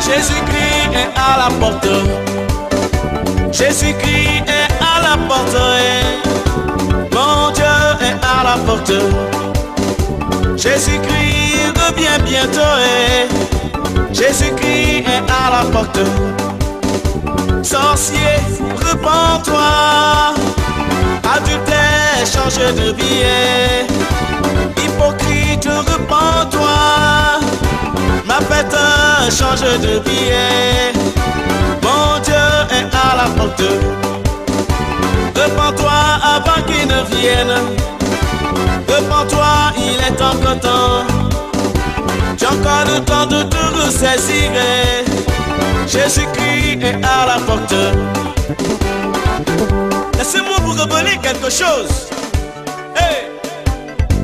Jésus-Christ est à la porte. Jésus-Christ est à la porte. Mon Dieu est à la porte. Jésus-Christ revient bientôt. Jésus-Christ est à la porte. Sorcier, repens-toi. Adultère, change de vie. Hypocrite, repens-toi. Ma fête, change de vie. Mon Dieu est à la porte. Repens-toi avant qu'il ne vienne. Repens-toi, il est encore temps. J'ai encore le temps de te ressaisir. Jésus-Christ est à la porte. Laissez-moi vous révéler quelque chose. Hey!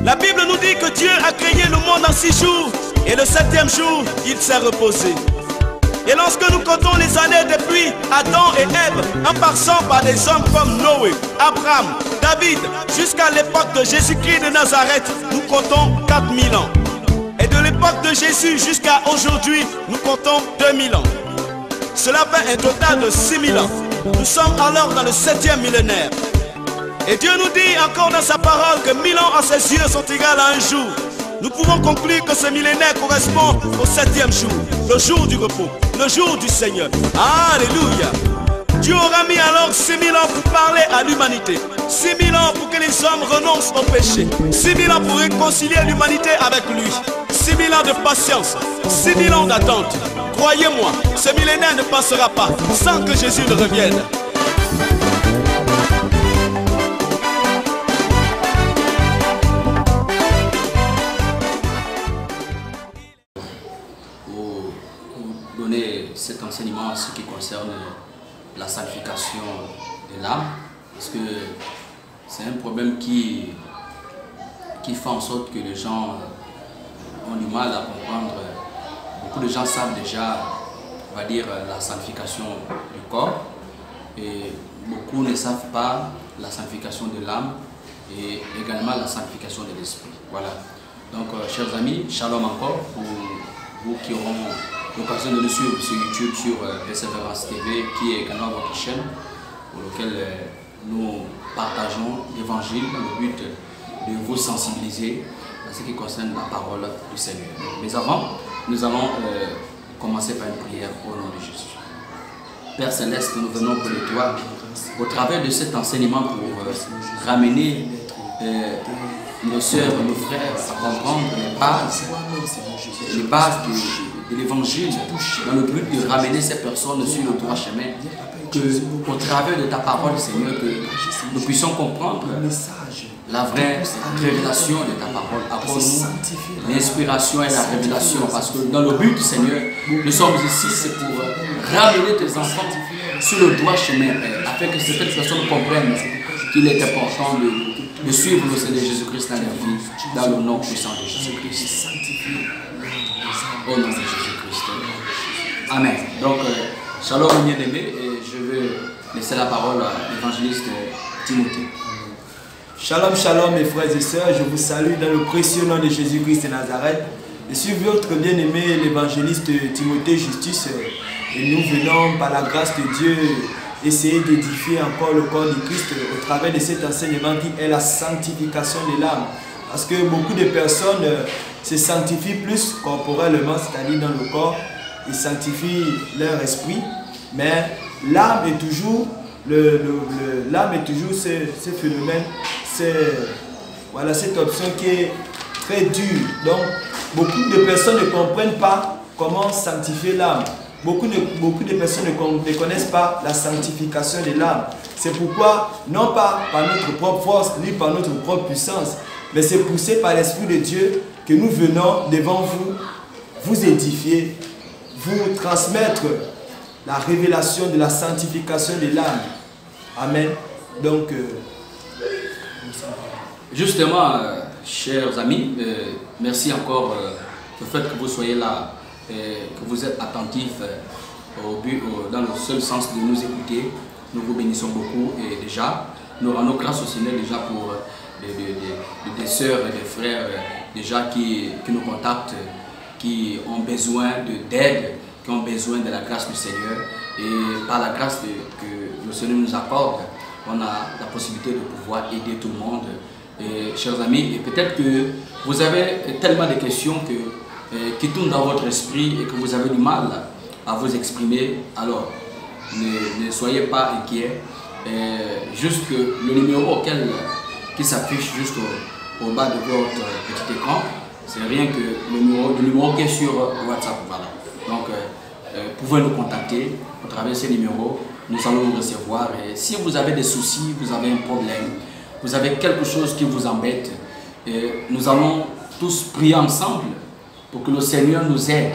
La Bible nous dit que Dieu a créé le monde en 6 jours. Et le 7e jour, il s'est reposé. Et lorsque nous comptons les années depuis Adam et Ève, en passant par des hommes comme Noé, Abraham, David, jusqu'à l'époque de Jésus-Christ de Nazareth, nous comptons 4000 ans. Et de l'époque de Jésus jusqu'à aujourd'hui, nous comptons 2000 ans. Cela fait un total de 6000 ans. Nous sommes alors dans le 7e millénaire. Et Dieu nous dit encore dans sa parole que 1000 ans à ses yeux sont égales à un jour. Nous pouvons conclure que ce millénaire correspond au 7e jour, le jour du repos, le jour du Seigneur. Alléluia. Dieu aura mis alors 6000 ans pour parler à l'humanité. 6000 ans pour que les hommes renoncent au péché. 6000 ans pour réconcilier l'humanité avec lui. 6000 ans de patience, 6000 ans d'attente. Croyez-moi, ce millénaire ne passera pas sans que Jésus ne revienne. Cet enseignement en ce qui concerne la sanctification de l'âme, parce que c'est un problème qui fait en sorte que les gens ont du mal à comprendre. Beaucoup de gens savent déjà, on va dire, la sanctification du corps, et beaucoup ne savent pas la sanctification de l'âme et également la sanctification de l'esprit. Voilà. Donc, chers amis, shalom encore pour vous qui auront l'occasion de nous suivre sur YouTube, sur Persévérance TV, qui est également votre chaîne, pour laquelle nous partageons l'évangile dans le but de vous sensibiliser à ce qui concerne la parole du Seigneur. Mais avant, nous allons commencer par une prière au nom de Jésus. Père Céleste, nous venons pour toi, au travers de cet enseignement, pour ramener nos sœurs, nos frères à comprendre les bases de l'évangile, dans le but de ramener ces personnes sur le droit chemin, qu'au travers de ta parole, Seigneur, que nous puissions comprendre la vraie révélation de ta parole. Accorde-nous l'inspiration et la révélation, parce que dans le but, Seigneur, nous sommes ici, c'est pour ramener tes enfants sur le droit chemin, Père, afin que certaines personnes comprennent qu'il est important de suivre le Seigneur Jésus-Christ dans leur vie, dans le nom puissant de Jésus-Christ. Au nom de Jésus-Christ. Amen. Donc, shalom bien-aimés, et je vais laisser la parole à l'évangéliste Timothée. Shalom, shalom mes frères et sœurs, je vous salue dans le précieux nom de Jésus-Christ de Nazareth. Je suis votre bien-aimé, l'évangéliste Timothée Justus, et nous venons par la grâce de Dieu essayer d'édifier encore le corps du Christ au travers de cet enseignement qui est la sanctification de l'âme. Parce que beaucoup de personnes se sanctifient plus corporellement, c'est-à-dire dans le corps, ils sanctifient leur esprit, mais l'âme est toujours, ce phénomène, voilà, cette option qui est très dure. Donc, beaucoup de personnes ne comprennent pas comment sanctifier l'âme. Beaucoup de personnes ne connaissent pas la sanctification de l'âme. C'est pourquoi, non pas par notre propre force, ni par notre propre puissance, mais c'est poussé par l'Esprit de Dieu que nous venons devant vous, vous édifier, vous transmettre la révélation de la sanctification de l'âme. Amen. Donc, justement, chers amis, merci encore du fait que vous soyez là, que vous êtes attentifs dans le seul sens de nous écouter. nous vous bénissons beaucoup et déjà, nous rendons grâce au Seigneur déjà pour des sœurs et des frères déjà qui nous contactent, qui ont besoin d'aide, qui ont besoin de la grâce du Seigneur. Et par la grâce que le Seigneur nous accorde, on a la possibilité de pouvoir aider tout le monde. Et, chers amis, et peut-être que vous avez tellement de questions qui tournent dans votre esprit et que vous avez du mal à vous exprimer. Alors, ne soyez pas inquiets. Juste que le numéro qui s'affiche juste au bas de votre petit écran, c'est rien que le numéro qui est sur WhatsApp. Voilà. Donc, vous pouvez nous contacter à travers ces numéros. Nous allons vous recevoir. Et si vous avez des soucis, vous avez un problème, vous avez quelque chose qui vous embête, nous allons tous prier ensemble pour que le Seigneur nous aide,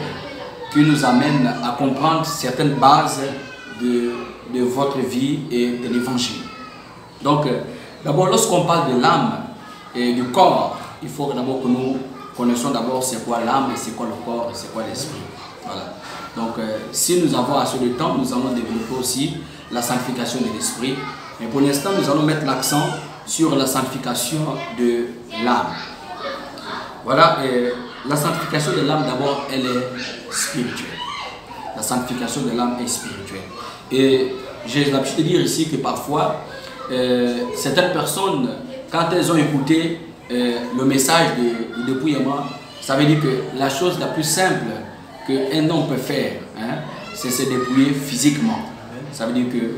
qu'il nous amène à comprendre certaines bases de votre vie et de l'évangile. Donc, d'abord, lorsqu'on parle de l'âme et du corps, il faut d'abord que nous connaissions d'abord c'est quoi l'âme et c'est quoi le corps et c'est quoi l'esprit. Voilà. Donc, si nous avons assez de temps, nous allons développer aussi la sanctification de l'esprit. Mais pour l'instant, nous allons mettre l'accent sur la sanctification de l'âme. Voilà, et la sanctification de l'âme, d'abord, elle est spirituelle. La sanctification de l'âme est spirituelle. Et j'ai l'habitude de dire ici que parfois, certaines personnes, quand elles ont écouté le message de dépouillement, ça veut dire que la chose la plus simple qu'un homme peut faire, hein, c'est se dépouiller physiquement. Ça veut dire que,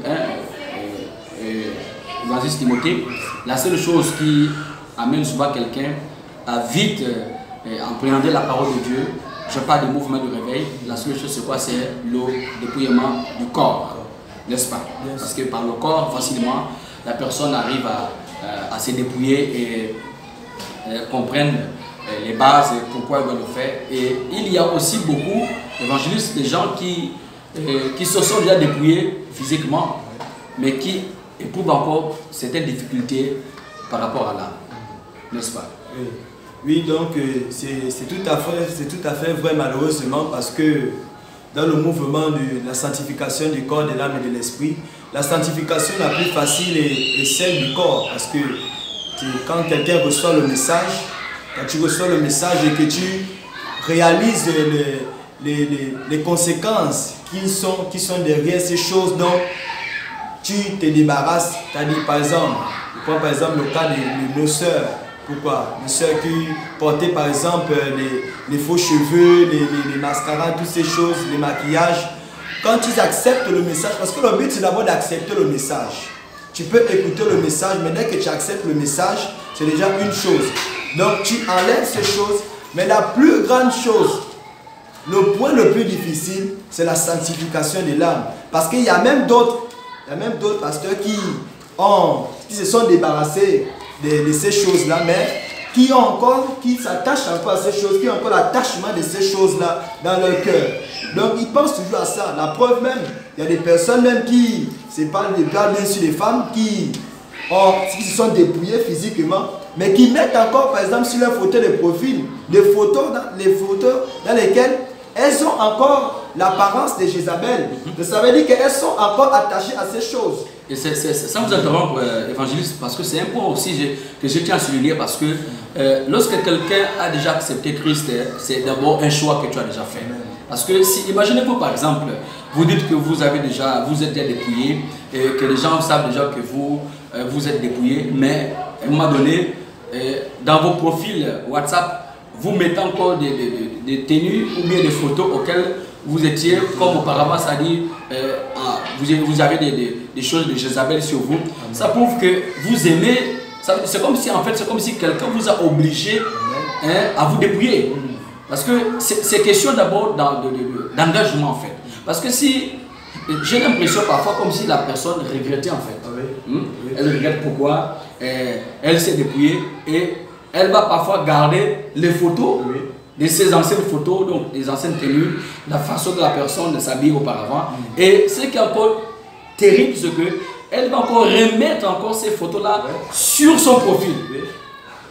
dans ce Timothée, la seule chose qui amène souvent quelqu'un à vite appréhender la parole de Dieu, je parle de mouvement de réveil, la seule chose c'est quoi? C'est le dépouillement du corps, n'est-ce pas? Parce que par le corps, facilement, la personne arrive à se dépouiller et comprendre les bases, pourquoi elle doit le faire. Et il y a aussi beaucoup d'évangélistes, des gens qui se sont déjà dépouillés physiquement, mais qui éprouvent encore certaines difficultés par rapport à l'âme, n'est-ce pas? Oui, donc c'est tout à fait vrai malheureusement, parce que dans le mouvement de la sanctification du corps, de l'âme et de l'esprit, la sanctification la plus facile est celle du corps, parce que quand quelqu'un reçoit le message, quand tu reçois le message et que tu réalises les conséquences qui sont derrière ces choses dont tu te débarrasses, c'est-à-dire par exemple, je prends par exemple le cas de nos sœurs. Pourquoi? Les sœurs qui portaient par exemple les faux cheveux, les mascaras, toutes ces choses, les maquillages. Quand ils acceptent le message, parce que le but c'est d'abord d'accepter le message. Tu peux écouter le message, mais dès que tu acceptes le message, c'est déjà une chose. Donc tu enlèves ces choses, mais la plus grande chose, le point le plus difficile, c'est la sanctification de l'âme. Parce qu'il y a même d'autres pasteurs qui se sont débarrassés de ces choses-là, mais qui s'attachent encore à ces choses, qui ont encore l'attachement de ces choses-là dans leur cœur. Donc ils pensent toujours à ça. La preuve même, il y a des personnes même qui, c'est pas bien sûr des femmes qui se sont dépouillées physiquement, mais qui mettent encore par exemple sur leur photo de profil des photos dans lesquelles elles ont encore l'apparence de Jézabel. Ça veut dire qu'elles sont encore attachées à ces choses. Et ça vous interrompt, évangéliste, parce que c'est un point aussi que je tiens à souligner, parce que lorsque quelqu'un a déjà accepté Christ, c'est d'abord un choix que tu as déjà fait. Parce que si, imaginez-vous par exemple, vous dites que vous êtes déjà dépouillé, et que les gens savent déjà que vous êtes dépouillé, mais à un moment donné, dans vos profils WhatsApp, vous mettez encore des tenues ou bien des photos auxquelles vous étiez, comme auparavant, ça dit, vous avez des choses de Jézabel sur vous. Ça prouve que vous aimez, c'est comme si en fait, c'est comme si quelqu'un vous a obligé à vous dépouiller. Parce que c'est question d'abord d'engagement en fait. Parce que si, j'ai l'impression parfois comme si la personne regrettait en fait. Elle regrette pourquoi elle s'est dépouillée et elle va parfois garder les photos de ses anciennes photos, donc des anciennes tenues, la façon dont la personne s'habille auparavant. Et ce qui est encore terrible, c'est qu'elle va encore remettre encore ces photos-là sur son profil.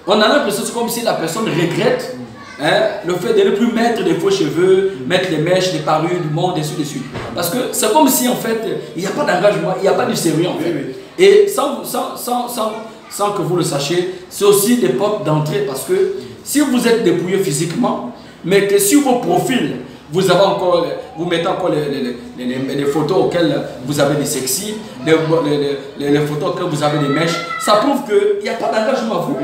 On a l'impression que c'est comme si la personne regrette hein, le fait de ne plus mettre des faux cheveux, mettre les mèches, les parures du monde, et ainsi de suite. Parce que c'est comme si en fait, il n'y a pas d'engagement, il n'y a pas de sérieux en fait. Et sans que vous le sachiez, c'est aussi des portes d'entrée parce que si vous êtes dépouillé physiquement, mais que sur vos profils, vous mettez encore les photos auxquelles vous avez des sexy, les photos auxquelles vous avez des mèches, ça prouve qu'il n'y a pas d'engagement à vous,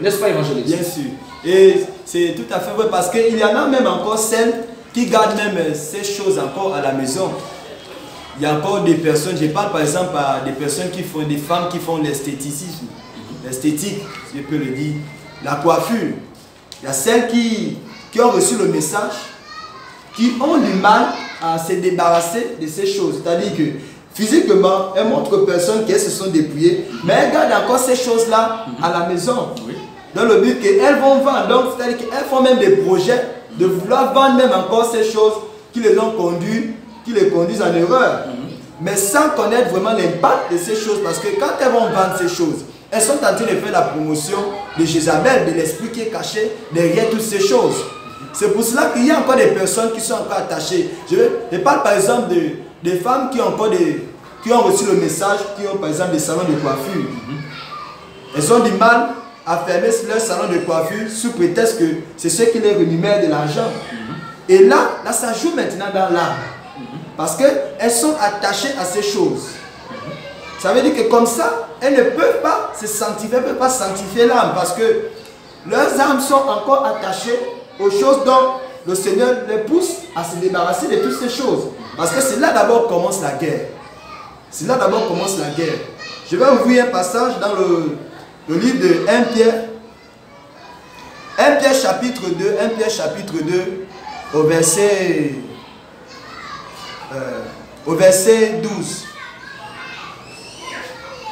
n'est-ce pas, évangéliste? Bien sûr. Et c'est tout à fait vrai parce qu'il y en a même encore celles qui gardent même ces choses encore à la maison. Il y a encore des personnes, je parle par exemple à des personnes qui font, des femmes qui font l'esthéticisme, l'esthétique, si je peux le dire, la coiffure. Il y a celles qui ont reçu le message, qui ont du mal à se débarrasser de ces choses. C'est-à-dire que physiquement, elles montrent aux personnes qu'elles se sont dépouillées, mais elles gardent encore ces choses-là à la maison. Oui. Dans le but qu'elles vont vendre. Donc, c'est-à-dire qu'elles font même des projets de vouloir vendre même encore ces choses qui les ont conduits, qui les conduisent en erreur. Mais sans connaître vraiment l'impact de ces choses. Parce que quand elles vont vendre ces choses, elles sont en train de faire la promotion de Jézabel, de l'esprit qui est caché derrière toutes ces choses. C'est pour cela qu'il y a encore des personnes qui sont encore attachées. Je parle par exemple des femmes qui ont reçu le message, qui ont par exemple des salons de coiffure. Elles ont du mal à fermer leur salon de coiffure sous prétexte que c'est ce qui les rémunère de l'argent. Et là, ça joue maintenant dans l'âme. Parce qu'elles sont attachées à ces choses. Ça veut dire que comme ça, elles ne peuvent pas se sanctifier, elles ne peuvent pas sanctifier l'âme. Parce que leurs âmes sont encore attachées aux choses dont le Seigneur les pousse à se débarrasser de toutes ces choses. Parce que c'est là d'abord commence la guerre. C'est là d'abord commence la guerre. Je vais ouvrir un passage dans le livre de 1 Pierre. 1 Pierre chapitre 2, 1 Pierre chapitre 2, au verset 12.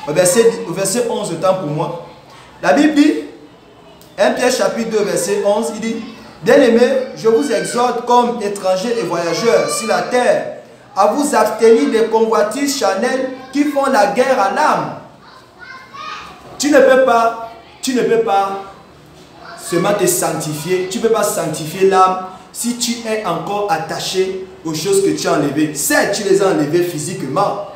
Au verset 11, autant pour moi. La Bible dit, 1 Pierre chapitre 2, verset 11, il dit: bien-aimés, je vous exhorte comme étrangers et voyageurs sur la terre à vous abstenir des convoitises charnelles qui font la guerre à l'âme. Tu ne peux pas seulement te sanctifier, tu ne peux pas sanctifier l'âme si tu es encore attaché aux choses que tu as enlevées. Certes, tu les as enlevées physiquement,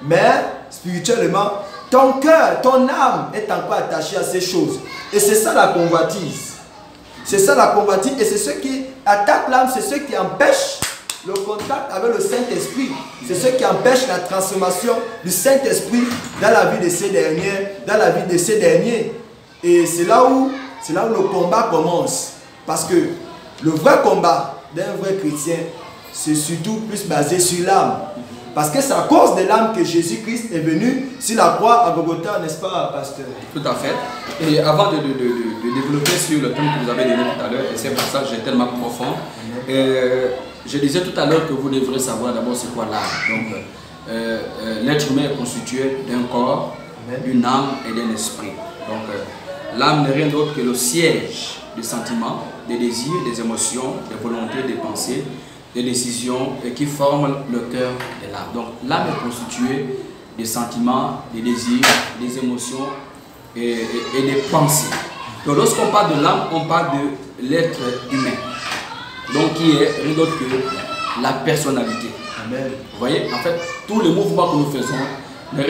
mais spirituellement, ton cœur, ton âme est encore attachée à ces choses. Et c'est ça la convoitise. C'est ça la convoitise et c'est ce qui attaque l'âme, c'est ce qui empêche le contact avec le Saint-Esprit. C'est ce qui empêche la transformation du Saint-Esprit dans la vie de ces derniers. Et c'est là où le combat commence. Parce que le vrai combat d'un vrai chrétien, c'est surtout plus basé sur l'âme. Parce que c'est à cause de l'âme que Jésus-Christ est venu sur la croix à Golgotha, n'est-ce pas, pasteur? Tout à fait. Et avant de développer sur le thème que vous avez donné tout à l'heure, et c'est pour ça que j'ai tellement profond, je disais tout à l'heure que vous devrez savoir d'abord c'est quoi l'âme. Donc, l'être humain est constitué d'un corps, d'une âme et d'un esprit. Donc, l'âme n'est rien d'autre que le siège des sentiments, des désirs, des émotions, des volontés, des pensées, des décisions qui forment le cœur de l'âme. Donc l'âme est constituée des sentiments, des désirs, des émotions et des pensées. Donc lorsqu'on parle de l'âme, on parle de l'être humain. Donc qui est rien d'autre que la personnalité. Amen. Vous voyez, en fait, tous les mouvements que nous faisons n'est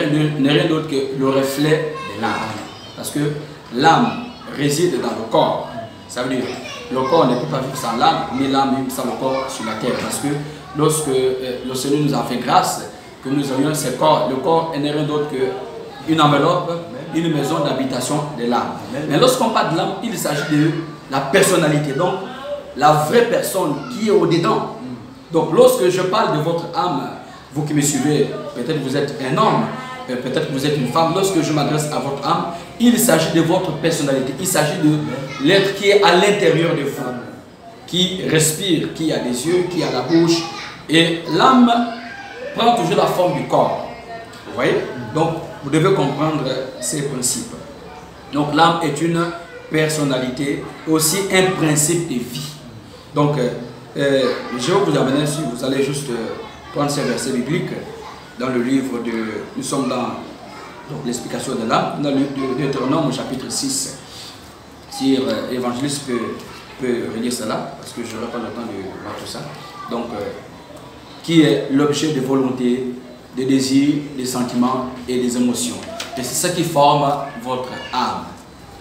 rien d'autre que le reflet de l'âme. Parce que l'âme réside dans le corps. Ça veut dire le corps ne peut pas vivre sans l'âme, ni l'âme vivre sans le corps sur la terre. Parce que lorsque le Seigneur nous a fait grâce, que nous avions ce corps, le corps n'est rien d'autre qu'une enveloppe, une maison d'habitation de l'âme. Mais lorsqu'on parle de l'âme, il s'agit de la personnalité, donc la vraie personne qui est au-dedans. Donc lorsque je parle de votre âme, vous qui me suivez, peut-être vous êtes un homme, peut-être que vous êtes une femme, lorsque je m'adresse à votre âme, il s'agit de votre personnalité, il s'agit de l'être qui est à l'intérieur de vous, qui respire, qui a des yeux, qui a la bouche, et l'âme prend toujours la forme du corps. Vous voyez? Donc vous devez comprendre ces principes. Donc l'âme est une personnalité, aussi un principe de vie. Donc je vais vous amener ici, vous allez juste prendre ces versets bibliques dans le livre de... Nous sommes dans l'explication de l'âme, dans le Deutéronome chapitre 6. Si l'évangéliste peut peut relire cela, parce que je n'aurai pas le temps de voir tout ça. Donc, qui est l'objet de volonté, des désirs, des sentiments et des émotions. Et c'est ça qui forme votre âme.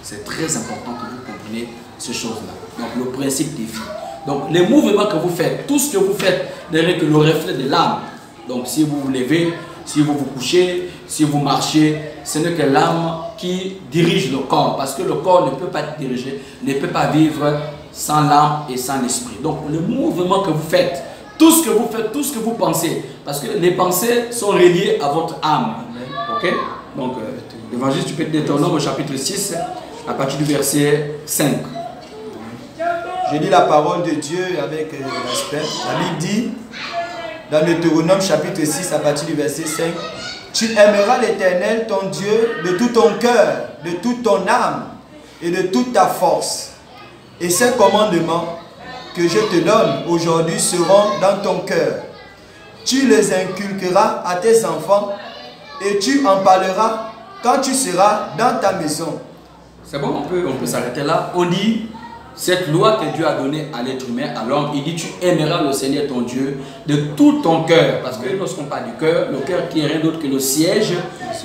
C'est très important que vous compreniez ces choses-là. Donc, le principe des vies. Donc, les mouvements que vous faites, tout ce que vous faites n'est que le reflet de l'âme. Donc, si vous vous levez, si vous vous couchez, si vous marchez, ce n'est que l'âme qui dirige le corps. Parce que le corps ne peut pas être dirigé, ne peut pas vivre sans l'âme et sans l'esprit. Donc, le mouvement que vous faites, tout ce que vous faites, tout ce que vous pensez, parce que les pensées sont reliées à votre âme. Ok? Donc, l'évangile du Deutéronome au chapitre 6, à partir du verset 5. Je lis la parole de Dieu avec respect. La Bible dit, dans Deutéronome chapitre 6, à partir du verset 5, « Tu aimeras l'Éternel, ton Dieu, de tout ton cœur, de toute ton âme et de toute ta force. Et ces commandements que je te donne aujourd'hui seront dans ton cœur. Tu les inculqueras à tes enfants et tu en parleras quand tu seras dans ta maison. » C'est bon, on peut s'arrêter là. On dit, cette loi que Dieu a donnée à l'être humain, à l'homme, il dit, tu aimeras le Seigneur ton Dieu de tout ton cœur. Parce que lorsqu'on parle du cœur, le cœur qui n'est rien d'autre que le siège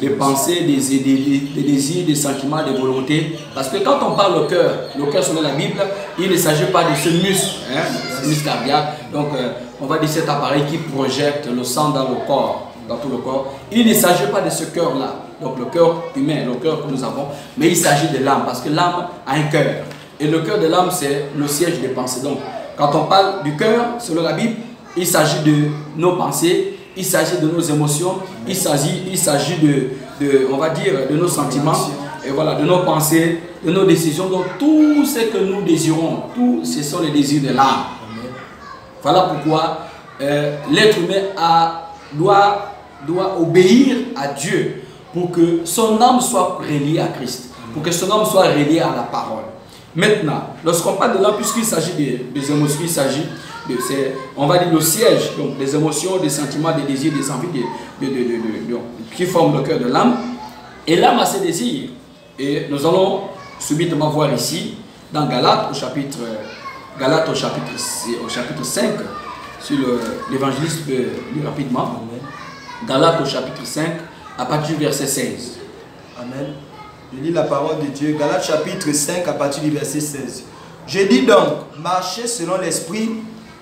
des pensées, des désirs, des sentiments, des volontés. Parce que quand on parle le cœur selon la Bible, il ne s'agit pas de ce muscle, ce muscle cardiaque. Donc, on va dire cet appareil qui projette le sang dans le corps, dans tout le corps. Il ne s'agit pas de ce cœur-là. Donc, le cœur humain, le cœur que nous avons, mais il s'agit de l'âme, parce que l'âme a un cœur. Et le cœur de l'âme, c'est le siège des pensées. Donc, quand on parle du cœur, selon la Bible, il s'agit de nos pensées, il s'agit de nos émotions, il s'agit on va dire, de nos sentiments, et voilà, de nos pensées, de nos décisions. Donc, tout ce que nous désirons, tout ce sont les désirs de l'âme. Voilà pourquoi l'être humain doit obéir à Dieu pour que son âme soit reliée à Christ, pour que son âme soit reliée à la parole. Maintenant, lorsqu'on parle de l'âme, puisqu'il s'agit des émotions, il s'agit on va dire le siège, donc des émotions, des sentiments, des désirs, des envies qui forment le cœur de l'âme. Et l'âme a ses désirs. Et nous allons subitement voir ici, dans Galates au chapitre 5, si l'évangéliste peut lire rapidement. Galates au chapitre 5, à partir du verset 16. Amen. Je lis la parole de Dieu. Galates chapitre 5 à partir du verset 16. Je dis donc, marchez selon l'esprit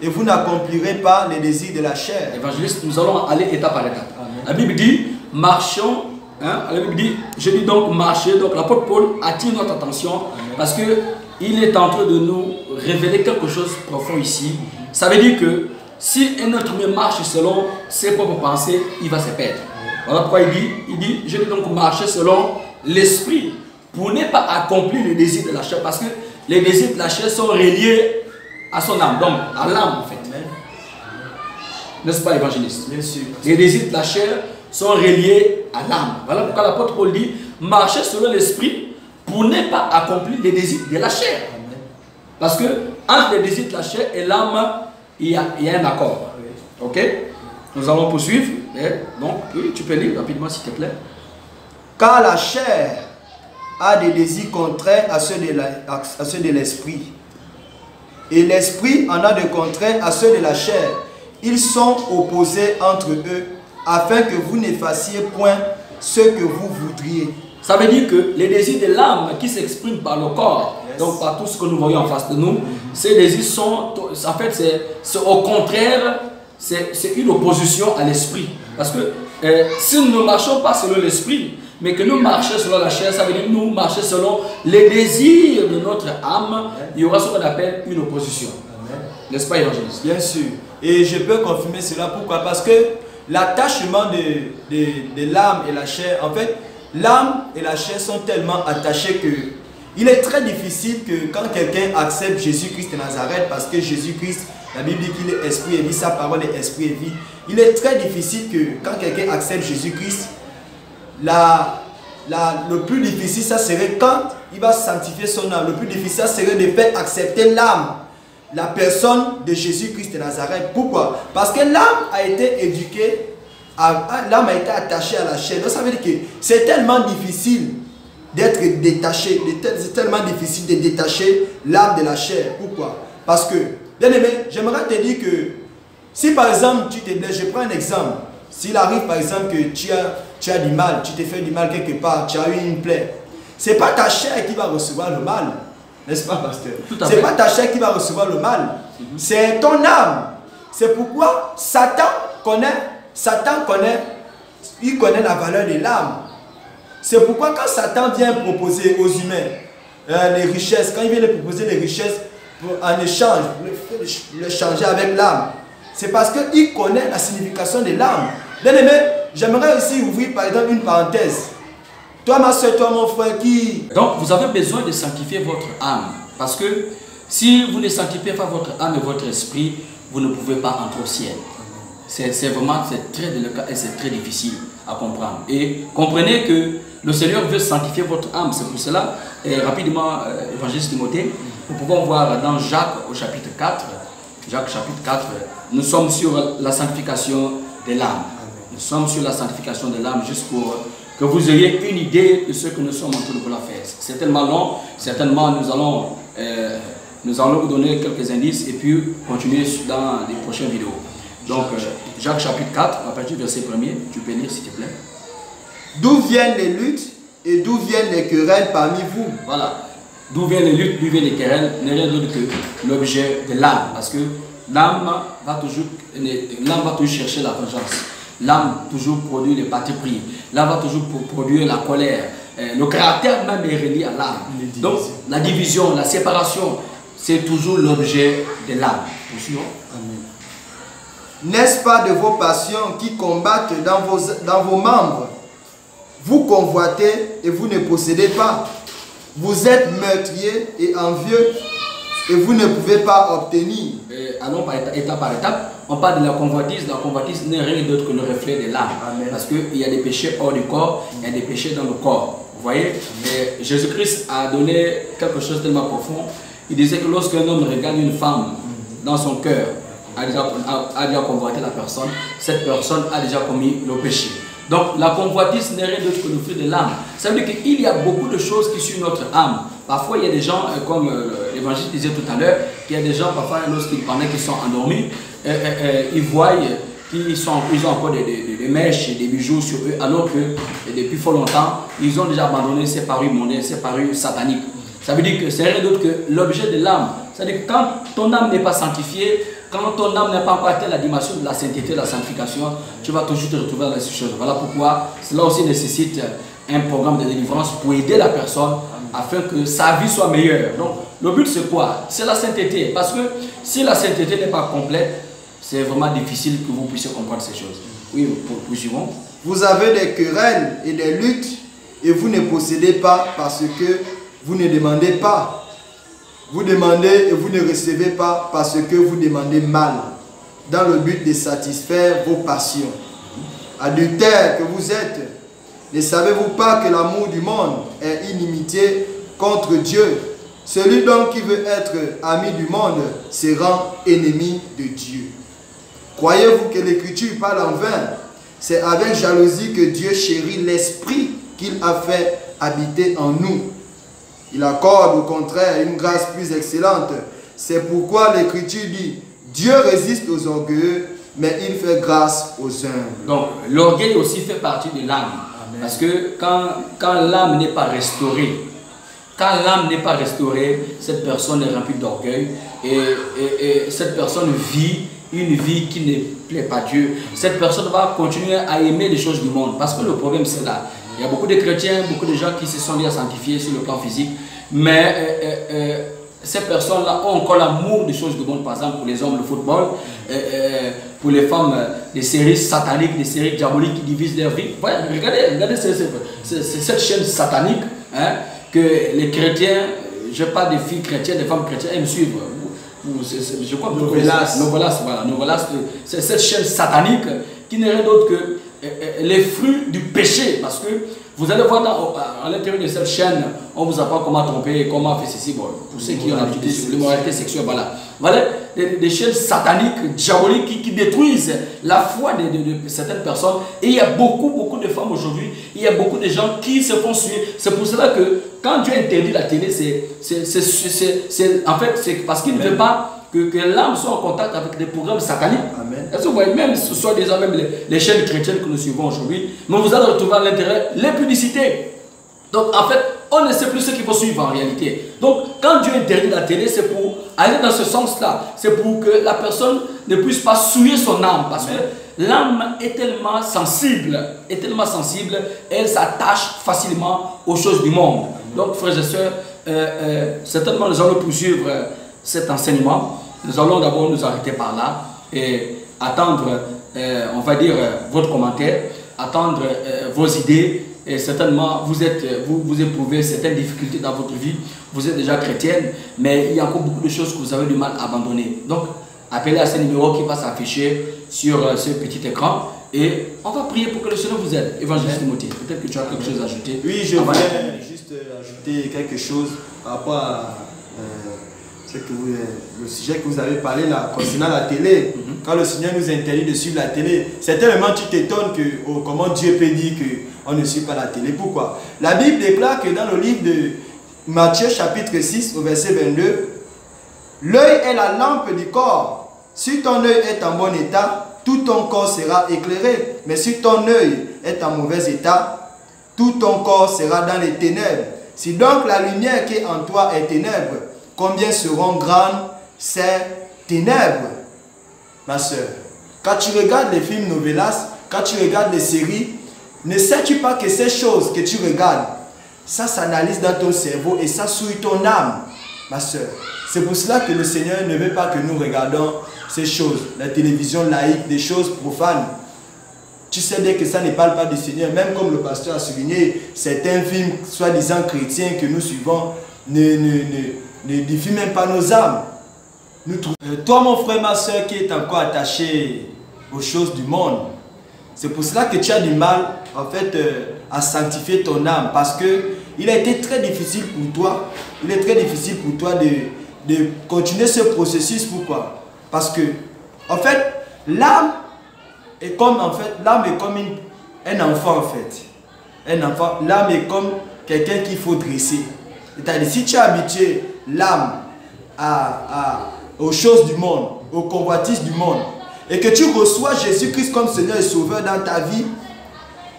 et vous n'accomplirez pas les désirs de la chair. Évangéliste, nous allons aller étape par étape. Amen. La Bible dit, marchons. La Bible dit, je dis donc, marchez. Donc l'apôtre Paul attire notre attention. Amen. Parce qu'il est en train de nous révéler quelque chose de profond ici. Ça veut dire que si un être humain marche selon ses propres pensées, il va se perdre. Voilà pourquoi il dit, je dis donc, marchez selon l'esprit pour ne pas accomplir les désirs de la chair, parce que les désirs de la chair sont reliés à son âme, donc à l'âme en fait. N'est-ce pas, évangéliste? Bien sûr. Les désirs de la chair sont reliés à l'âme. Voilà pourquoi l'apôtre Paul dit, marchez selon l'esprit pour ne pas accomplir les désirs de la chair. Amen. Parce que entre les désirs de la chair et l'âme, il y a un accord. Ok? Nous allons poursuivre. Donc, oui, tu peux lire rapidement s'il te plaît. Car la chair a des désirs contraires à ceux de l'esprit. Et l'esprit en a de contraires à ceux de la chair. Ils sont opposés entre eux, afin que vous ne fassiez point ce que vous voudriez. Ça veut dire que les désirs de l'âme qui s'expriment par le corps, donc par tout ce que nous voyons en face de nous, ces désirs sont, en fait, c'est au contraire, c'est une opposition à l'esprit. Parce que si nous ne marchons pas selon l'esprit, mais que nous marchions selon la chair, ça veut dire que nous marchons selon les désirs de notre âme, il y aura ce qu'on appelle une opposition. N'est-ce pas, évangéliste? Bien sûr. Et je peux confirmer cela. Pourquoi? Parce que l'attachement de l'âme et la chair, en fait, l'âme et la chair sont tellement attachés que il est très difficile que quand quelqu'un accepte Jésus-Christ de Nazareth, parce que Jésus-Christ, la Bible dit qu'il est esprit et vie, sa parole est esprit et vie. Il est très difficile que quand quelqu'un accepte Jésus-Christ, le plus difficile, ça serait quand il va sanctifier son âme. Le plus difficile, ça serait de faire accepter l'âme, la personne de Jésus-Christ de Nazareth. Pourquoi? Parce que l'âme a été éduquée, l'âme a été attachée à la chair. Donc ça veut dire que c'est tellement difficile d'être détaché. C'est tellement difficile de détacher l'âme de la chair. Pourquoi? Parce que, bien aimé, j'aimerais te dire que si par exemple tu te blesses, je prends un exemple. S'il arrive par exemple que tu as du mal, tu t'es fait du mal quelque part, tu as eu une plaie, ce n'est pas ta chair qui va recevoir le mal. N'est-ce pas, pasteur? Ce n'est pas ta chair qui va recevoir le mal. C'est ton âme. C'est pourquoi Satan connaît, il connaît la valeur de l'âme. C'est pourquoi quand Satan vient proposer aux humains les richesses, quand il vient leur proposer les richesses en échange, le changer avec l'âme, c'est parce qu'il connaît la signification de l'âme. Bien aimé, j'aimerais aussi ouvrir par exemple une parenthèse. Toi ma soeur, toi mon frère qui... Donc vous avez besoin de sanctifier votre âme. Parce que si vous ne sanctifiez pas votre âme et votre esprit, vous ne pouvez pas entrer au ciel. C'est vraiment très délicat et c'est très difficile à comprendre. Et comprenez que le Seigneur veut sanctifier votre âme. C'est pour cela, et rapidement, évangéliste Timothée, nous pouvons voir dans Jacques au chapitre 4, Jacques chapitre 4, nous sommes sur la sanctification de l'âme. Nous sommes sur la sanctification de l'âme juste pour que vous ayez une idée de ce que nous sommes en train de vouloir faire. C'est tellement long, certainement nous allons vous donner quelques indices et puis continuer dans les prochaines vidéos. Donc, Jacques chapitre 4, à partir du verset 1er, tu peux lire s'il te plaît. D'où viennent les luttes et d'où viennent les querelles parmi vous? Voilà. D'où viennent les luttes, d'où viennent les querelles, n'est rien d'autre que l'objet de l'âme. Parce que l'âme va toujours chercher la vengeance. L'âme toujours produit les partis pris. L'âme va toujours produire la colère. Le caractère même est relié à l'âme. Donc, la division, la séparation, c'est toujours l'objet de l'âme. Amen. N'est-ce pas de vos passions qui combattent dans vos membres? Vous convoitez et vous ne possédez pas. Vous êtes meurtrier et envieux et vous ne pouvez pas obtenir. Allons étape par étape. On parle de la convoitise. La convoitise n'est rien d'autre que le reflet de l'âme. Parce qu'il y a des péchés hors du corps, il y a des péchés dans le corps. Vous voyez, Jésus-Christ a donné quelque chose de tellement profond. Il disait que lorsqu'un homme regarde une femme dans son cœur, a déjà convoité la personne, cette personne a déjà commis le péché. Donc la convoitise n'est rien d'autre que le fruit de l'âme. Ça veut dire qu'il y a beaucoup de choses qui suivent notre âme. Parfois il y a des gens, comme l'évangile disait tout à l'heure, qu'il y a des gens, parfois lorsqu'ils pendant qu'ils sont endormis, ils voient qu'ils ont encore des mèches et des bijoux sur eux, alors que depuis fort longtemps, ils ont déjà abandonné ces parures mondaines, ces parures sataniques. Ça veut dire que c'est rien d'autre que l'objet de l'âme. C'est-à-dire que quand ton âme n'est pas sanctifiée, quand ton âme n'a pas encore atteint la dimension de la sainteté, de la sanctification, tu vas toujours te retrouver dans ces choses. Voilà pourquoi cela aussi nécessite un programme de délivrance pour aider la personne afin que sa vie soit meilleure. Donc le but c'est quoi? C'est la sainteté. Parce que si la sainteté n'est pas complète, c'est vraiment difficile que vous puissiez comprendre ces choses. Oui, poursuivons. Vous avez des querelles et des luttes et vous ne possédez pas parce que vous ne demandez pas. Vous demandez et vous ne recevez pas parce que vous demandez mal, dans le but de satisfaire vos passions. Adultères que vous êtes, ne savez-vous pas que l'amour du monde est inimitié contre Dieu? Celui donc qui veut être ami du monde se rend ennemi de Dieu. Croyez-vous que l'Écriture parle en vain? C'est avec jalousie que Dieu chérit l'esprit qu'il a fait habiter en nous. Il accorde au contraire une grâce plus excellente. C'est pourquoi l'Écriture dit, Dieu résiste aux orgueilleux, mais il fait grâce aux humbles. Donc l'orgueil aussi fait partie de l'âme. Parce que quand l'âme n'est pas restaurée, cette personne est remplie d'orgueil et cette personne vit une vie qui ne plaît pas à Dieu. Cette personne va continuer à aimer les choses du monde. Parce que le problème c'est là. Il y a beaucoup de chrétiens, beaucoup de gens qui se sont bien sanctifiés sur le plan physique, mais ces personnes-là ont encore l'amour des choses du monde, par exemple pour les hommes le football, pour les femmes des séries sataniques, des séries diaboliques qui divisent leur vie. Ouais, regardez cette chaîne satanique hein, que les chrétiens, je parle des filles chrétiennes, des femmes chrétiennes, elles me suivent. Je crois que Novelas, c'est cette chaîne satanique qui n'est rien d'autre que les fruits du péché. Parce que Vous allez voir à l'intérieur de cette chaîne, on vous apprend comment tromper, comment faire ceci. Bon, pour ceux qui ont l'habitude sur l'immoralité sexuelle, voilà. Voilà des chaînes sataniques, diaboliques qui détruisent la foi de certaines personnes. Et il y a beaucoup de femmes aujourd'hui, il y a beaucoup de gens qui se font suivre. C'est pour cela que quand Dieu interdit la télé, en fait, c'est parce qu'il ne veut pas que l'âme soit en contact avec des programmes sataniques. Est-ce que vous voyez, même ce soit déjà même les chaînes chrétiennes que nous suivons aujourd'hui, mais vous allez retrouver à l'intérieur les publicités. Donc en fait, on ne sait plus ce qu'il faut suivre en réalité. Donc quand Dieu interdit la télé, c'est pour aller dans ce sens-là. C'est pour que la personne ne puisse pas souiller son âme. Parce que l'âme est tellement sensible, elle s'attache facilement aux choses du monde. Donc frères et sœurs, certainement nous allons poursuivre cet enseignement. Nous allons d'abord nous arrêter par là et attendre, on va dire, votre commentaire, attendre vos idées. Et certainement, vous éprouvez certaines difficultés dans votre vie. Vous êtes déjà chrétienne, mais il y a encore beaucoup de choses que vous avez du mal à abandonner. Donc, appelez à ce numéro qui va s'afficher sur ce petit écran. Et on va prier pour que le Seigneur vous aide. Évangéliste Timothée, peut-être que tu as quelque chose à ajouter. Oui, je voulais juste ajouter quelque chose par rapport à le sujet que vous avez parlé là, concernant la télé. Quand le Seigneur nous interdit de suivre la télé, certainement tu t'étonnes que comment Dieu peut dire qu'on ne suit pas la télé. Pourquoi? La Bible déclare que dans le livre de Matthieu chapitre 6 au verset 22, l'œil est la lampe du corps. Si ton œil est en bon état, tout ton corps sera éclairé. Mais si ton œil est en mauvais état, tout ton corps sera dans les ténèbres. Si donc la lumière qui est en toi est ténèbre, combien seront grandes ces ténèbres? Ma soeur, quand tu regardes les films novelas, quand tu regardes les séries, ne sais-tu pas que ces choses que tu regardes, ça s'analyse dans ton cerveau et ça souille ton âme, ma soeur. C'est pour cela que le Seigneur ne veut pas que nous regardons ces choses, la télévision laïque, des choses profanes. Tu sais bien que ça ne parle pas du Seigneur, même comme le pasteur a souligné, certains films soi-disant chrétiens que nous suivons ne défient même pas nos âmes. Toi mon frère, ma soeur qui est encore attaché aux choses du monde, c'est pour cela que tu as du mal en fait à sanctifier ton âme, parce que il a été très difficile pour toi, de continuer ce processus. Pourquoi? Parce que en fait l'âme est comme un enfant en fait. Un enfant, l'âme est comme quelqu'un qu'il faut dresser. C'est-à-dire si tu as habitué l'âme aux choses du monde, aux convoitises du monde, et que tu reçois Jésus-Christ comme Seigneur et Sauveur dans ta vie,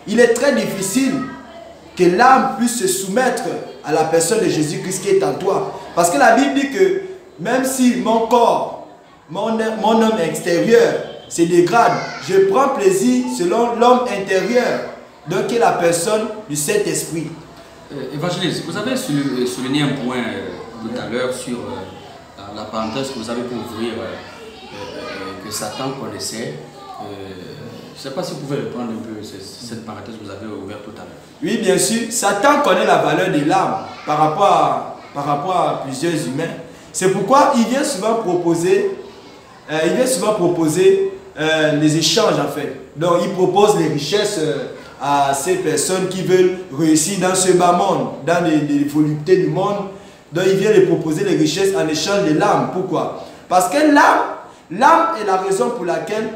il est très difficile que l'âme puisse se soumettre à la personne de Jésus-Christ qui est en toi. Parce que la Bible dit que même si mon corps, mon homme extérieur se dégrade, je prends plaisir selon l'homme intérieur, donc qui est la personne du Saint-Esprit. Évangéliste, vous avez souligné un point tout à l'heure sur la parenthèse que vous avez pour ouvrir, que Satan connaissait. Je ne sais pas si vous pouvez reprendre un peu cette parenthèse que vous avez ouverte tout à l'heure. Oui, bien sûr. Satan connaît la valeur de l'âme par rapport à plusieurs humains. C'est pourquoi il vient souvent proposer, les échanges en fait. Donc il propose les richesses à ces personnes qui veulent réussir dans ce bas monde, dans les voluptés du monde. Donc il vient les proposer les richesses en échange de l'âme. Pourquoi? Parce que l'âme est la raison pour laquelle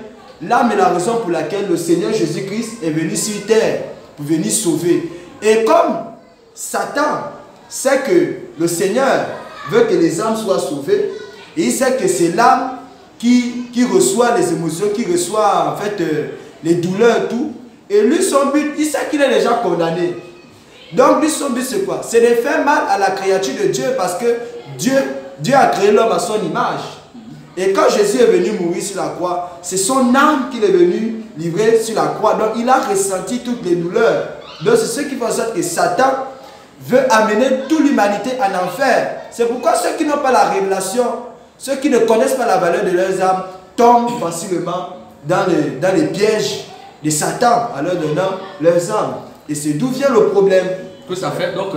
le Seigneur Jésus-Christ est venu sur terre pour venir sauver. Et comme Satan sait que le Seigneur veut que les âmes soient sauvées, et il sait que c'est l'âme qui reçoit les émotions, qui reçoit en fait les douleurs, tout. Et lui, son but, il sait qu'il est déjà condamné. Donc lui, son but c'est quoi? C'est de faire mal à la créature de Dieu, parce que Dieu a créé l'homme à son image. Et quand Jésus est venu mourir sur la croix, c'est son âme qu'il est venu livrer sur la croix. Donc il a ressenti toutes les douleurs. Donc c'est ce qui fait en sorte que Satan veut amener toute l'humanité en enfer. C'est pourquoi ceux qui n'ont pas la révélation, ceux qui ne connaissent pas la valeur de leurs âmes, tombent facilement dans les pièges de Satan en leur donnant leurs âmes. Et c'est d'où vient le problème. Tout à fait. Donc,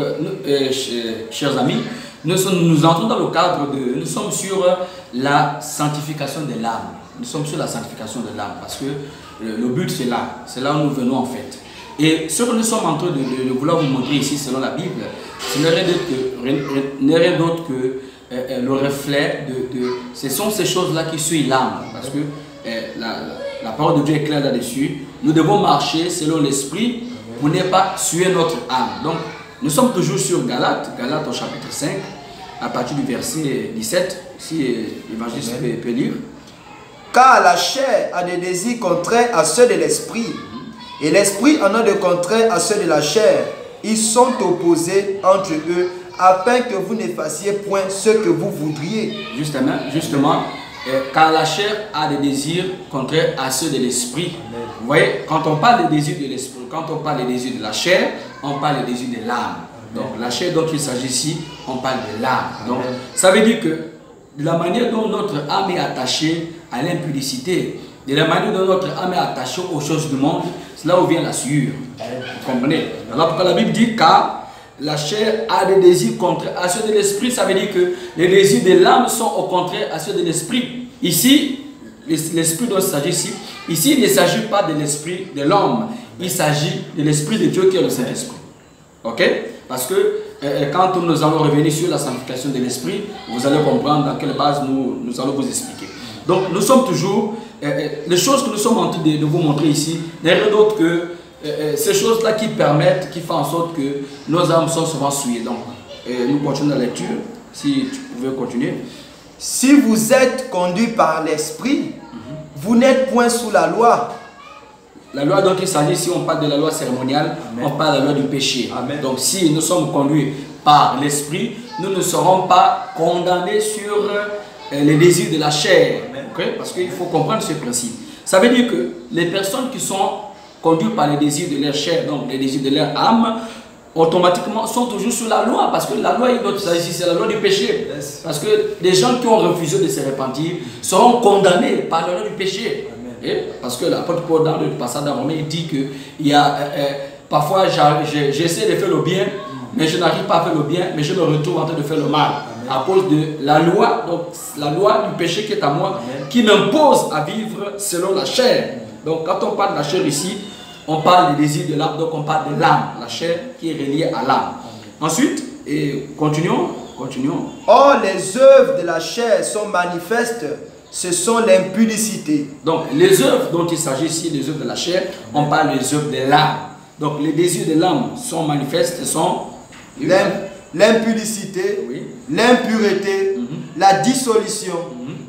chers amis, nous entrons dans le cadre de... Nous sommes sur la sanctification de l'âme. Nous sommes sur la sanctification de l'âme parce que le but c'est là où nous venons en fait. Et ce que nous sommes en train de vouloir vous montrer ici, selon la Bible, ce n'est rien d'autre que le reflet ce sont ces choses-là qui suivent l'âme. Parce que la parole de Dieu est claire là-dessus. Nous devons marcher selon l'esprit pour ne pas suivre notre âme. Donc, nous sommes toujours sur Galates au chapitre 5, à partir du verset 17, si l'évangéliste peut lire. Car la chair a des désirs contraires à ceux de l'esprit, et l'esprit en a de contraires à ceux de la chair. Ils sont opposés entre eux, afin que vous ne fassiez point ce que vous voudriez. Justement, car la chair a des désirs contraires à ceux de l'esprit. Vous voyez, quand on parle des désirs de l'esprit, quand on parle des désirs de la chair, on parle des désirs de l'âme. Donc la chair dont il s'agit ici, on parle de l'âme. Donc ça veut dire que de la manière dont notre âme est attachée à l'impudicité, de la manière dont notre âme est attachée aux choses du monde, c'est là où vient la souillure. Vous comprenez? Alors pourquoi la Bible dit car la chair a des désirs contraires à ceux de l'esprit, ça veut dire que les désirs de l'âme sont au contraire à ceux de l'esprit. Ici, l'esprit dont il s'agit ici, il ne s'agit pas de l'esprit de l'homme, il s'agit de l'esprit de Dieu qui est le Saint-Esprit. Ok? Parce que quand nous allons revenir sur la sanctification de l'esprit, vous allez comprendre dans quelle base nous allons vous expliquer. Donc nous sommes toujours, les choses que nous sommes en train de vous montrer ici, n'est rien d'autre que ces choses-là qui permettent, qui font en sorte que nos âmes sont souvent souillées. Donc nous continuons la lecture, si tu pouvais continuer. Si vous êtes conduit par l'esprit, vous n'êtes point sous la loi. La loi dont il s'agit, si on parle de la loi cérémoniale, on parle de la loi du péché. Amen. Donc si nous sommes conduits par l'esprit, nous ne serons pas condamnés sur les désirs de la chair. Okay? Parce qu'il faut comprendre ce principe. Ça veut dire que les personnes qui sont conduites par les désirs de leur chair, donc les désirs de leur âme, automatiquement sont toujours sous la loi. Parce que la loi, c'est la loi du péché. Yes. Parce que les gens qui ont refusé de se repentir seront condamnés par la loi du péché. Parce que l'apôtre Paul, dans le passage d'Avant, il dit que il y a, parfois j'essaie de faire le bien, mais je n'arrive pas à faire le bien, mais je me retrouve en train de faire le mal. À cause de la loi, donc la loi du péché qui est à moi, qui m'impose à vivre selon la chair. Donc quand on parle de la chair ici, on parle des désirs de l'âme, donc on parle de l'âme, la chair qui est reliée à l'âme. Ensuite, continuons. Or, les œuvres de la chair sont manifestes. Ce sont l'impudicité. Donc, les œuvres dont il s'agit ici, les œuvres de la chair, on parle des œuvres de l'âme. Donc, les désirs de l'âme sont manifestes, sont l'impudicité, oui, l'impureté, la dissolution,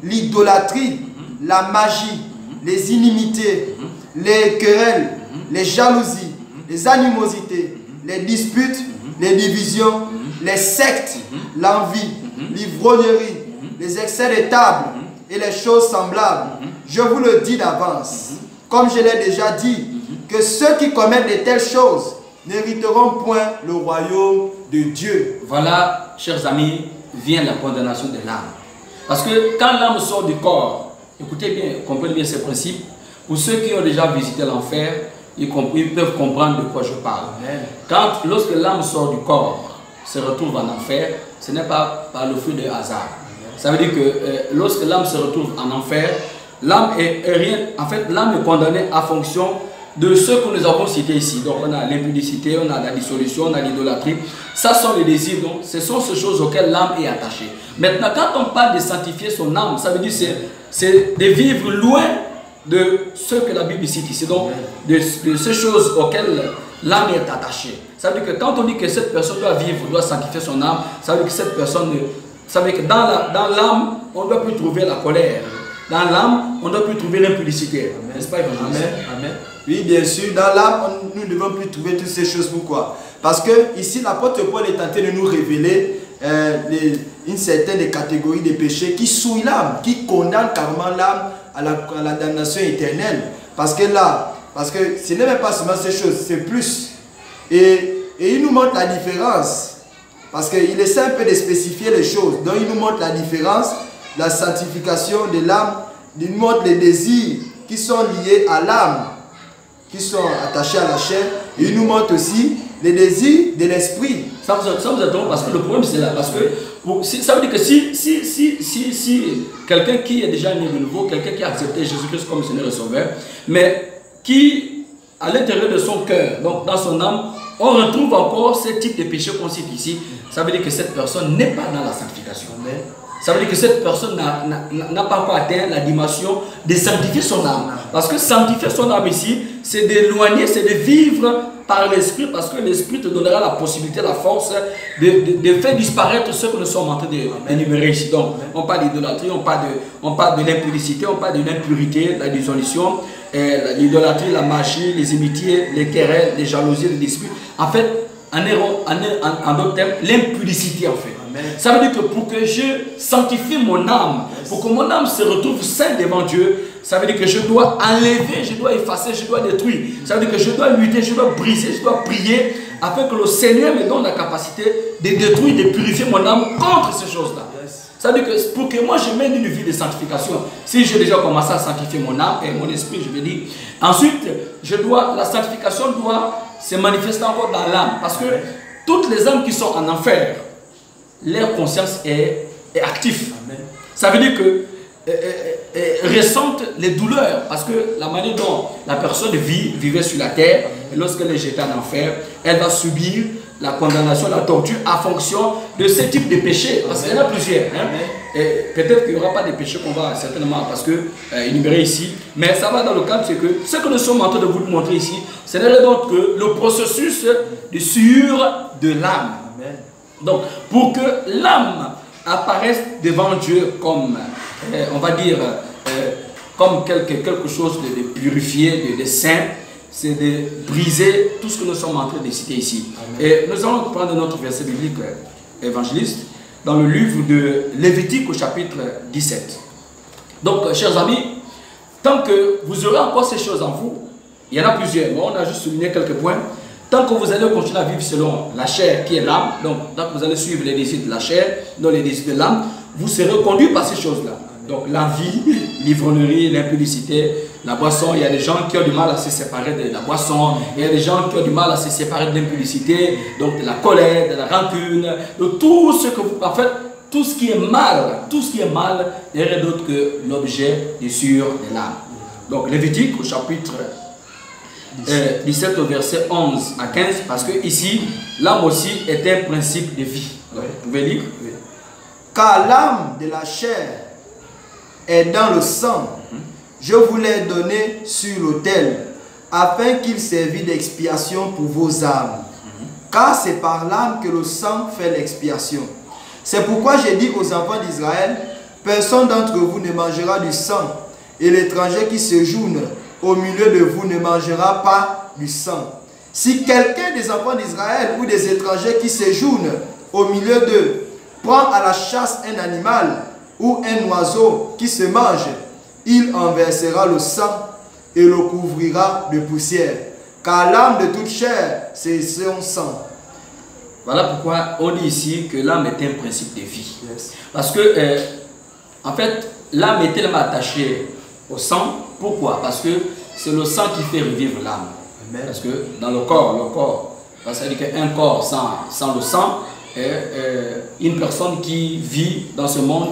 l'idolâtrie, la magie, les inimités, les querelles, les jalousies, les animosités, les disputes, les divisions, les sectes, l'envie, l'ivrognerie, les excès de table, et les choses semblables. Je vous le dis d'avance, comme je l'ai déjà dit, que ceux qui commettent de telles choses n'hériteront point le royaume de Dieu. Voilà, chers amis, vient la condamnation de l'âme. Parce que quand l'âme sort du corps, écoutez bien, comprenez bien ces principes, pour ceux qui ont déjà visité l'enfer, ils peuvent comprendre de quoi je parle. Lorsque l'âme sort du corps, se retrouve en enfer, ce n'est pas par le fruit de hasard. Ça veut dire que lorsque l'âme se retrouve en enfer, l'âme est condamnée en fonction de ce que nous avons cité ici. Donc on a l'impudicité, on a la dissolution, on a l'idolâtrie. Ça sont les désirs, donc ce sont ces choses auxquelles l'âme est attachée. Maintenant, quand on parle de sanctifier son âme, ça veut dire c'est de vivre loin de ce que la Bible cite ici. Donc de ces choses auxquelles l'âme est attachée. Ça veut dire que quand on dit que cette personne doit vivre, doit sanctifier son âme, ça veut dire que cette personne... Ça veut dire que dans l'âme, on ne doit plus trouver la colère. Dans l'âme, on ne doit plus trouver l'impudicité. N'est-ce pas, Amen. Amen. Oui, bien sûr, dans l'âme, nous ne devons plus trouver toutes ces choses. Pourquoi? Parce que ici, l'apôtre Paul est tenté de nous révéler une certaine catégorie de péchés qui souillent l'âme, qui condamnent carrément l'âme à la damnation éternelle. Parce que ce n'est même pas seulement ces choses, c'est plus. Et il nous montre la différence. Parce qu'il essaie un peu de spécifier les choses. Donc il nous montre la différence, la sanctification de l'âme. Il nous montre les désirs qui sont liés à l'âme, qui sont attachés à la chair. Et il nous montre aussi les désirs de l'esprit. Ça vous attend parce que le problème c'est là. Parce que ça veut dire que si quelqu'un qui est déjà né de nouveau, quelqu'un qui a accepté Jésus-Christ comme Seigneur et Sauveur, mais qui à l'intérieur de son cœur, donc dans son âme, on retrouve encore ce type de péché qu'on cite ici. Ça veut dire que cette personne n'est pas dans la sanctification. Amen. Ça veut dire que cette personne n'a pas encore atteint la dimension de sanctifier son âme. Parce que sanctifier son âme ici, c'est d'éloigner, c'est de vivre par l'esprit, parce que l'esprit te donnera la possibilité, la force de faire disparaître ce que nous sommes en train d'énumérer ici. Donc, on parle d'idolâtrie, on parle de l'impudicité, on parle de l'impurité, la dissolution, l'idolâtrie, la magie, les inimitiés, les querelles, les jalousies, les disputes. En fait, en d'autres termes, l'impudicité en fait. Ça veut dire que pour que je sanctifie mon âme, pour que mon âme se retrouve sainte devant Dieu, ça veut dire que je dois enlever, je dois effacer, je dois détruire. Ça veut dire que je dois lutter, je dois briser, je dois prier afin que le Seigneur me donne la capacité de détruire, de purifier mon âme contre ces choses-là. Ça veut dire que pour que moi je mène une vie de sanctification, si j'ai déjà commencé à sanctifier mon âme et mon esprit, je veux dire, ensuite, la sanctification doit se manifester encore dans l'âme. Parce que toutes les âmes qui sont en enfer, leur conscience est active. Amen. Ça veut dire que ressentent les douleurs, parce que la manière dont la personne vivait sur la terre, et lorsqu'elle est jetée en enfer, elle va subir la condamnation, la torture en fonction de ce type de péché. Parce qu'il y en a plusieurs. Hein? Peut-être qu'il n'y aura pas de péchés qu'on va certainement parce que énumérer ici, mais ça va dans le cadre, c'est que ce que nous sommes en train de vous montrer ici, ce n'est donc que le processus de sueur de l'âme. Donc, pour que l'âme apparaisse devant Dieu comme, on va dire, comme quelque chose de purifié, de saint, c'est de briser tout ce que nous sommes en train de citer ici. Amen. Et nous allons prendre notre verset biblique évangéliste dans le livre de Lévitique au chapitre 17. Donc, chers amis, tant que vous aurez encore ces choses en vous, il y en a plusieurs, mais on a juste souligné quelques points. Tant que vous allez continuer à vivre selon la chair qui est l'âme, donc tant que vous allez suivre les désirs de la chair, non les désirs de l'âme, vous serez conduit par ces choses-là. Donc l'envie, l'ivrognerie, l'impudicité, la boisson. Il y a des gens qui ont du mal à se séparer de la boisson. Il y a des gens qui ont du mal à se séparer de l'impudicité, donc de la colère, de la rancune, de tout ce que vous... En fait, tout ce qui est mal, n'est rien d'autre que l'objet des sueurs de l'âme. Donc Lévitique au chapitre 17 au verset 11 à 15, parce que ici, l'âme aussi est un principe de vie. Donc, vous pouvez lire. Car l'âme de la chair est dans le sang, je vous l'ai donné sur l'autel, afin qu'il servît d'expiation pour vos âmes. Car c'est par l'âme que le sang fait l'expiation. C'est pourquoi j'ai dit aux enfants d'Israël, personne d'entre vous ne mangera du sang, et l'étranger qui séjourne au milieu de vous ne mangera pas du sang. Si quelqu'un des enfants d'Israël ou des étrangers qui séjournent au milieu d'eux prend à la chasse un animal ou un oiseau qui se mange, il en versera le sang et le couvrira de poussière. Car l'âme de toute chair, c'est son sang. Voilà pourquoi on dit ici que l'âme est un principe de vie. Yes. Parce que, en fait, l'âme est tellement attachée au sang. Pourquoi? Parce que c'est le sang qui fait revivre l'âme. Parce que dans le corps, parce que qu'un corps sans le sang, une personne qui vit dans ce monde,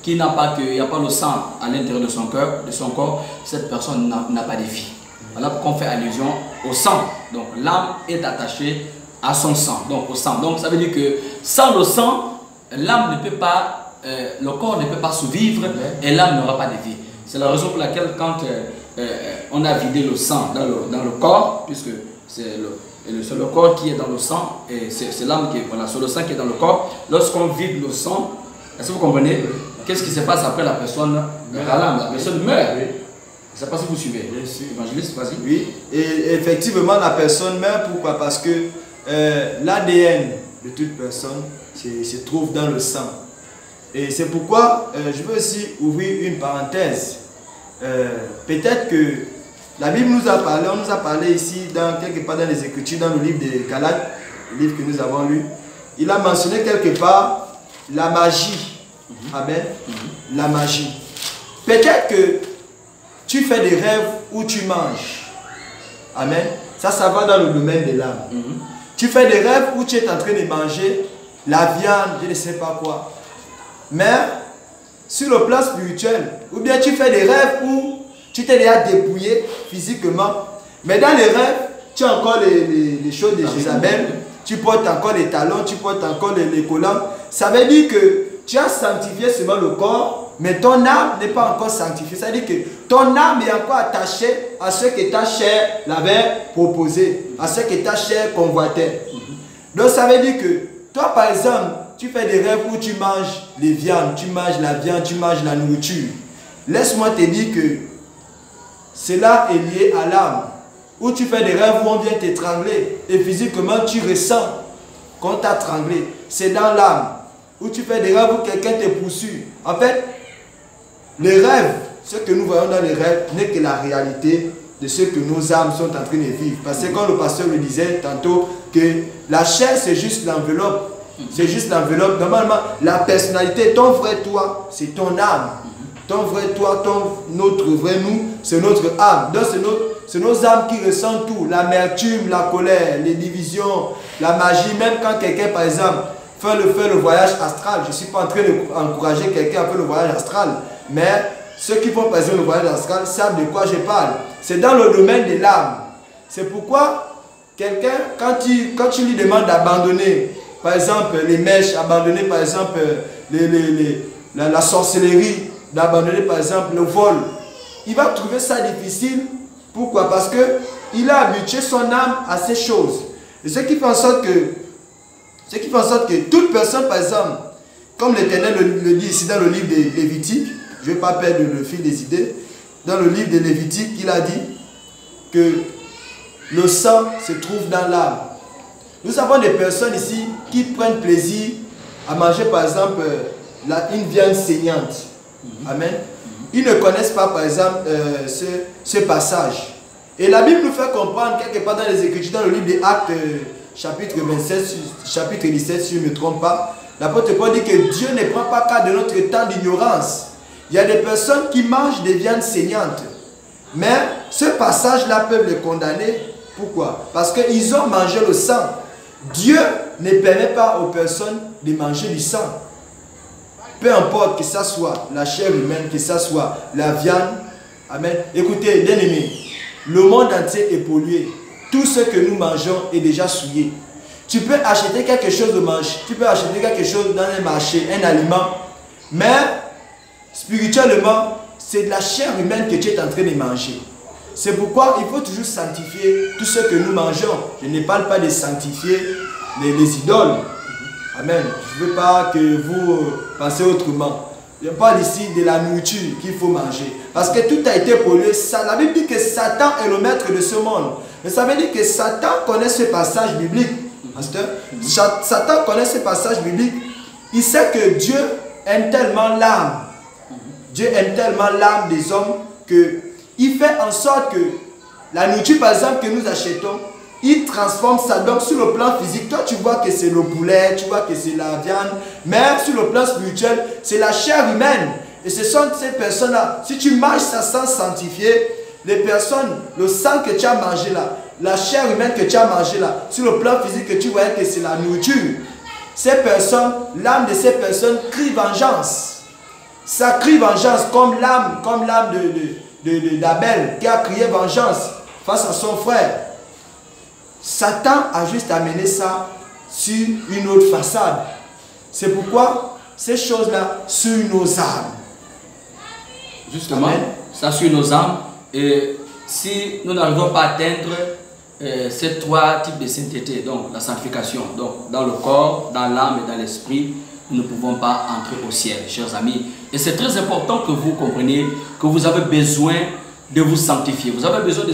qui n'a pas il n'y a pas le sang à l'intérieur de son cœur, de son corps, cette personne n'a pas de vie. Voilà pourquoi on fait allusion au sang. Donc l'âme est attachée à son sang, donc au sang. Donc ça veut dire que sans le sang, l'âme ne peut pas, le corps ne peut pas survivre et l'âme n'aura pas de vie. C'est la raison pour laquelle quand on a vidé le sang dans le corps, puisque c'est le corps qui est dans le sang, et c'est l'âme qui est, voilà, c'est le sang qui est dans le corps. Lorsqu'on vide le sang, est-ce que vous comprenez? Qu'est-ce qui se passe après la personne meurt? La personne meurt. Oui. Je ne sais pas si vous suivez. Évangéliste, vas-y. Oui, et effectivement la personne meurt. Pourquoi? Parce que l'ADN de toute personne se trouve dans le sang. Et c'est pourquoi je veux aussi ouvrir une parenthèse. Peut-être que la Bible nous a parlé, on nous a parlé ici, quelque part dans les Écritures, dans le livre de Galates, le livre que nous avons lu. Il a mentionné quelque part la magie. Amen. La magie. Peut-être que tu fais des rêves où tu manges. Amen. Ça va dans le domaine de l'âme. Tu fais des rêves où tu es en train de manger la viande, je ne sais pas quoi. Mais sur le plan spirituel, ou bien tu fais des rêves où tu t'es déjà dépouillé physiquement, Mais dans les rêves, tu as encore les choses de Jézabel, tu portes encore les talons, tu portes encore les collants. Ça veut dire que tu as sanctifié seulement le corps, mais ton âme n'est pas encore sanctifiée. Ça veut dire que ton âme est encore attachée à ce que ta chair l'avait proposé, à ce que ta chair convoitait. Donc ça veut dire que toi, par exemple, tu fais des rêves où tu manges les viandes, tu manges la viande, tu manges la nourriture. Laisse-moi te dire que cela est lié à l'âme. Où tu fais des rêves où on vient t'étrangler et physiquement tu ressens qu'on t'a étranglé. C'est dans l'âme. Où tu fais des rêves où quelqu'un te poursuit. En fait, les rêves, ce que nous voyons dans les rêves n'est que la réalité de ce que nos âmes sont en train de vivre. Parce que comme le pasteur le disait tantôt, que la chair c'est juste l'enveloppe. C'est juste l'enveloppe. Normalement, la personnalité, ton vrai toi, c'est ton âme. Ton vrai toi, notre vrai nous, c'est notre âme. Donc c'est nos âmes qui ressentent tout. L'amertume, la colère, les divisions, la magie. Même quand quelqu'un, par exemple, fait le voyage astral. Je ne suis pas en train d'encourager quelqu'un à faire le voyage astral. Mais ceux qui font par exemple le voyage astral savent de quoi je parle. C'est dans le domaine de l'âme. C'est pourquoi quelqu'un, quand tu lui demandes d'abandonner, par exemple, les mèches, abandonner par exemple la sorcellerie, d'abandonner par exemple le vol, il va trouver ça difficile. Pourquoi? Parce qu'il a habitué son âme à ces choses. Et ce qui fait en sorte que toute personne, par exemple, comme l'Éternel le dit ici dans le livre de Lévitique, je ne vais pas perdre le fil des idées, dans le livre de Lévitique, il a dit que le sang se trouve dans l'âme. Nous avons des personnes ici qui prennent plaisir à manger par exemple une viande saignante. Amen. Ils ne connaissent pas par exemple ce passage. Et la Bible nous fait comprendre quelque part dans les Écritures, dans le livre des Actes, chapitre 27, chapitre 17, si je ne me trompe pas, l'apôtre Paul dit que Dieu ne prend pas cas de notre temps d'ignorance. Il y a des personnes qui mangent des viandes saignantes. Mais ce passage-là peut les condamner. Pourquoi? Parce qu'ils ont mangé le sang. Dieu ne permet pas aux personnes de manger du sang. Peu importe que ça soit la chair humaine, que ça soit la viande. Amen. Écoutez, bien aimés, le monde entier est pollué. Tout ce que nous mangeons est déjà souillé. Tu peux acheter quelque chose de manger, tu peux acheter quelque chose dans un marché, un aliment, mais spirituellement, c'est de la chair humaine que tu es en train de manger. C'est pourquoi il faut toujours sanctifier tout ce que nous mangeons. Je ne parle pas de sanctifier les idoles. Amen. Je ne veux pas que vous pensez autrement. Je parle ici de la nourriture qu'il faut manger. Parce que tout a été pollué. La Bible dit que Satan est le maître de ce monde. Mais ça veut dire que Satan connaît ce passage biblique. Pasteur, Satan connaît ce passage biblique. Il sait que Dieu aime tellement l'âme. Dieu aime tellement l'âme des hommes qu'il fait en sorte que la nourriture, par exemple, que nous achetons, il transforme ça. Donc sur le plan physique, toi tu vois que c'est le poulet, tu vois que c'est la viande, mais sur le plan spirituel, c'est la chair humaine. Et ce sont ces personnes-là, si tu manges ça sans sanctifier, les personnes, le sang que tu as mangé là, la chair humaine que tu as mangé là, sur le plan physique que tu voyais que c'est la nourriture, ces personnes, l'âme de ces personnes crie vengeance. Ça crie vengeance comme l'âme d'Abel qui a crié vengeance face à son frère. Satan a juste amené ça sur une autre façade. C'est pourquoi ces choses-là sur nos âmes. Justement, Amen. Ça sur nos âmes. Et si nous n'arrivons pas à atteindre ces trois types de sainteté, donc la sanctification, donc dans le corps, dans l'âme et dans l'esprit, nous ne pouvons pas entrer au ciel, chers amis. Et c'est très important que vous compreniez que vous avez besoin de vous sanctifier. Vous avez besoin de